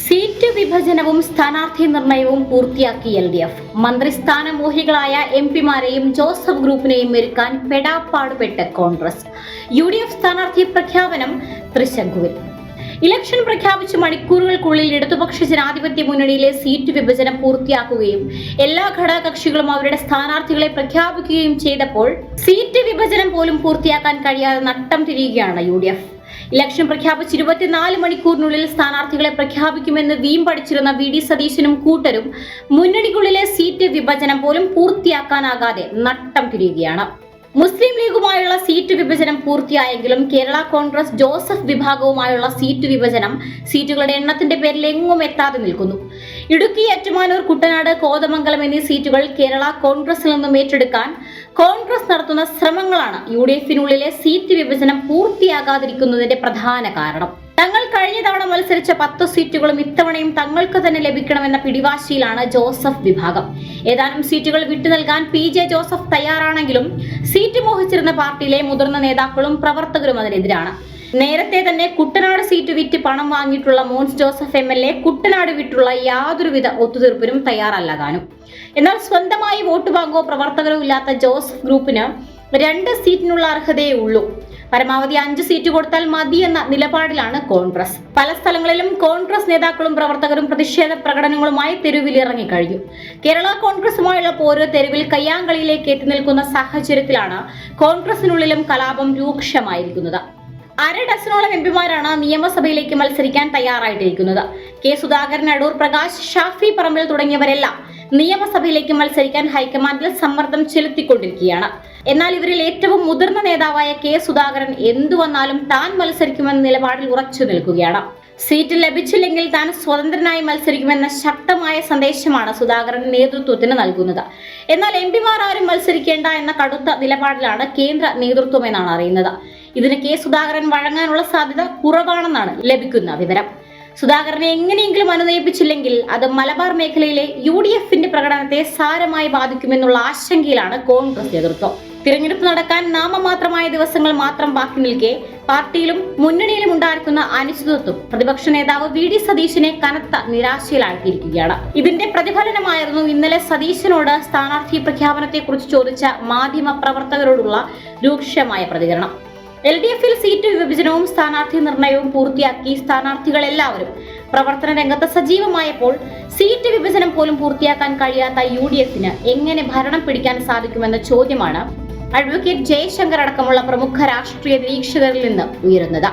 Seat വിഭജനവും സ്ഥാനാർത്ഥി നിർണയവും പൂർത്തിയാക്കി LDF. മന്ത്രിസ്ഥാന മോഹികളായ MP-മാരെയും ജോസഫ് ഗ്രൂപ്പിനെയും മെരുക്കാൻ പെടാപ്പാടുപെട്ട് കോൺഗ്രസ്. UDF സ്ഥാനാർത്ഥി പ്രഖ്യാപനം തൃശങ്കുവിൽ. ഇലക്ഷൻ പ്രഖ്യാപിച്ച മണിക്കൂറുകൾക്കുള്ളിൽ ഇടതുപക്ഷ ജനാധിപത്യ മുന്നണിയിലെ സീറ്റ് വിഭജനം പൂർത്തിയാക്കുകയും എല്ലാ ഘടകകക്ഷികളും അവരുടെ സ്ഥാനാർത്ഥികളെ പ്രഖ്യാപിക്കുകയും ചെയ്തപ്പോൾ സീറ്റ് വിഭജനം പോലും പൂർത്തിയാക്കാൻ കഴിയാതെ നട്ടം തിരിയുകയാണ് UDF. ഇലക്ഷൻ പ്രഖ്യാപിച്ച് 24 മണിക്കൂറിനുള്ളിൽ സ്ഥാനാർത്ഥികളെ പ്രഖ്യാപിക്കുമെന്ന് വീമ്പടിച്ചിരുന്ന VD സതീശനും കൂട്ടരും മുന്നണിക്കുള്ളിലെ സീറ്റ് വിഭജനം പോലും പൂർത്തിയാക്കാനാകാതെ നട്ടം തിരിയുകയാണ്. മുസ്ലിം ലീഗുമായുള്ള സീറ്റ് വിഭജനം പൂർത്തിയായെങ്കിലും കേരള കോൺഗ്രസ് ജോസഫ് വിഭാഗവുമായുള്ള സീറ്റ് വിഭജനം സീറ്റുകളുടെ എണ്ണത്തിന്റെ പേരിൽ എങ്ങും എത്താതെ നിൽക്കുന്നു. ഇടുക്കി, ഏറ്റുമാനൂർ, കുട്ടനാട്, കോതമംഗലം എന്നീ സീറ്റുകൾ കേരള കോൺഗ്രസിൽ നിന്നും ഏറ്റെടുക്കാൻ കോൺഗ്രസ് നടത്തുന്ന ശ്രമങ്ങളാണ് UDF-നുള്ളിലെ സീറ്റ് വിഭജനം പൂർത്തിയാകാതിരിക്കുന്നതിന്റെ പ്രധാന കാരണം. തങ്ങൾ കഴിഞ്ഞ തവണ മത്സരിച്ച 10 സീറ്റുകളും ഇത്തവണയും തങ്ങൾക്ക് തന്നെ ലഭിക്കണമെന്ന പിടിവാശിയിലാണ് ജോസഫ് വിഭാഗം. ഏതാനും സീറ്റുകൾ വിട്ടു നൽകാൻ PJ ജോസഫ് തയ്യാറാണെങ്കിലും സീറ്റ് മോഹിച്ചിരുന്ന പാർട്ടിയിലെ മുതിർന്ന നേതാക്കളും പ്രവർത്തകരും അതിനെതിരാണ്. നേരത്തെ തന്നെ കുട്ടനാട് സീറ്റ് വിറ്റ് പണം വാങ്ങിയിട്ടുള്ള മോൻസ് ജോസഫ് MLA കുട്ടനാട് വിട്ടുള്ള യാതൊരുവിധ ഒത്തുതീർപ്പിനും തയ്യാറല്ല താനും. എന്നാൽ സ്വന്തമായി വോട്ട് ബാങ്കോ പ്രവർത്തകരോ ഇല്ലാത്ത ജോസഫ് ഗ്രൂപ്പിന് 2 സീറ്റിനുള്ള അർഹതയേ ഉള്ളൂ. പരമാവധി 5 സീറ്റ് കൊടുത്താൽ മതി എന്ന നിലപാടിലാണ് കോൺഗ്രസ്. പല സ്ഥലങ്ങളിലും കോൺഗ്രസ് നേതാക്കളും പ്രവർത്തകരും പ്രതിഷേധ പ്രകടനങ്ങളുമായി തെരുവിലിറങ്ങിക്കഴിഞ്ഞു. കേരള കോൺഗ്രസുമായുള്ള പോര് തെരുവിൽ കയ്യാങ്കളിയിലേക്ക് എത്തി നിൽക്കുന്ന സാഹചര്യത്തിലാണ് കോൺഗ്രസിനുള്ളിലും കലാപം രൂക്ഷമായിരിക്കുന്നത്. 1/2 ഡസനോളം MP-മാരാണ് നിയമസഭയിലേക്ക് മത്സരിക്കാൻ തയ്യാറായിട്ടിരിക്കുന്നത്. K. സുധാകരൻ, അടൂർ പ്രകാശ്, ഷാഫി പറമ്പിൽ തുടങ്ങിയവരെല്ലാം നിയമസഭയിലേക്ക് മത്സരിക്കാൻ ഹൈക്കമാൻഡിൽ സമ്മർദ്ദം ചെലുത്തിക്കൊണ്ടിരിക്കുകയാണ്. എന്നാൽ ഇവരിൽ ഏറ്റവും മുതിർന്ന നേതാവായ K. സുധാകരൻ എന്തു വന്നാലും താൻ മത്സരിക്കുമെന്ന നിലപാടിൽ ഉറച്ചു നിൽക്കുകയാണ്. സീറ്റ് ലഭിച്ചില്ലെങ്കിൽ താൻ സ്വതന്ത്രനായി മത്സരിക്കുമെന്ന ശക്തമായ സന്ദേശമാണ് സുധാകരൻ നേതൃത്വത്തിന് നൽകുന്നത്. എന്നാൽ MP-മാർ ആരും മത്സരിക്കേണ്ട എന്ന കടുത്ത നിലപാടിലാണ് കേന്ദ്ര നേതൃത്വം എന്നാണ് അറിയുന്നത്. ഇതിന് K. സുധാകരൻ വഴങ്ങാനുള്ള സാധ്യത കുറവാണെന്നാണ് ലഭിക്കുന്ന വിവരം. സുധാകരനെ എങ്ങനെയെങ്കിലും അനുനയിപ്പിച്ചില്ലെങ്കിൽ അത് മലബാർ മേഖലയിലെ UDF-ന്റെ പ്രകടനത്തെ സാരമായി ബാധിക്കുമെന്നുള്ള ആശങ്കയിലാണ് കോൺഗ്രസ് നേതൃത്വം. തിരഞ്ഞെടുപ്പ് നടക്കാൻ നാമമാത്രമായ ദിവസങ്ങൾ മാത്രം ബാക്കി നിൽക്കെ പാർട്ടിയിലും മുന്നണിയിലും ഉണ്ടായിരിക്കുന്ന അനിശ്ചിതത്വം പ്രതിപക്ഷ നേതാവ് VD സതീശനെ കനത്ത നിരാശയിലാക്കിയിരിക്കുകയാണ്. ഇതിന്റെ പ്രതിഫലനമായിരുന്നു ഇന്നലെ സതീശനോട് സ്ഥാനാർത്ഥി പ്രഖ്യാപനത്തെക്കുറിച്ച് ചോദിച്ച മാധ്യമ പ്രവർത്തകരോടുള്ള രൂക്ഷമായ പ്രതികരണം. LDF-ൽ സീറ്റ് വിഭജനവും സ്ഥാനാർത്ഥി നിർണയവും പൂർത്തിയാക്കി സ്ഥാനാർത്ഥികൾ എല്ലാവരും പ്രവർത്തന രംഗത്ത് സജീവമായപ്പോൾ സീറ്റ് വിഭജനം പോലും പൂർത്തിയാക്കാൻ കഴിയാത്ത UDF-ന് എങ്ങനെ ഭരണം പിടിക്കാൻ സാധിക്കുമെന്ന ചോദ്യമാണ് അഡ്വക്കേറ്റ് ജയശങ്കർ അടക്കമുള്ള പ്രമുഖ രാഷ്ട്രീയ നിരീക്ഷകരിൽ നിന്ന് ഉയരുന്നത്.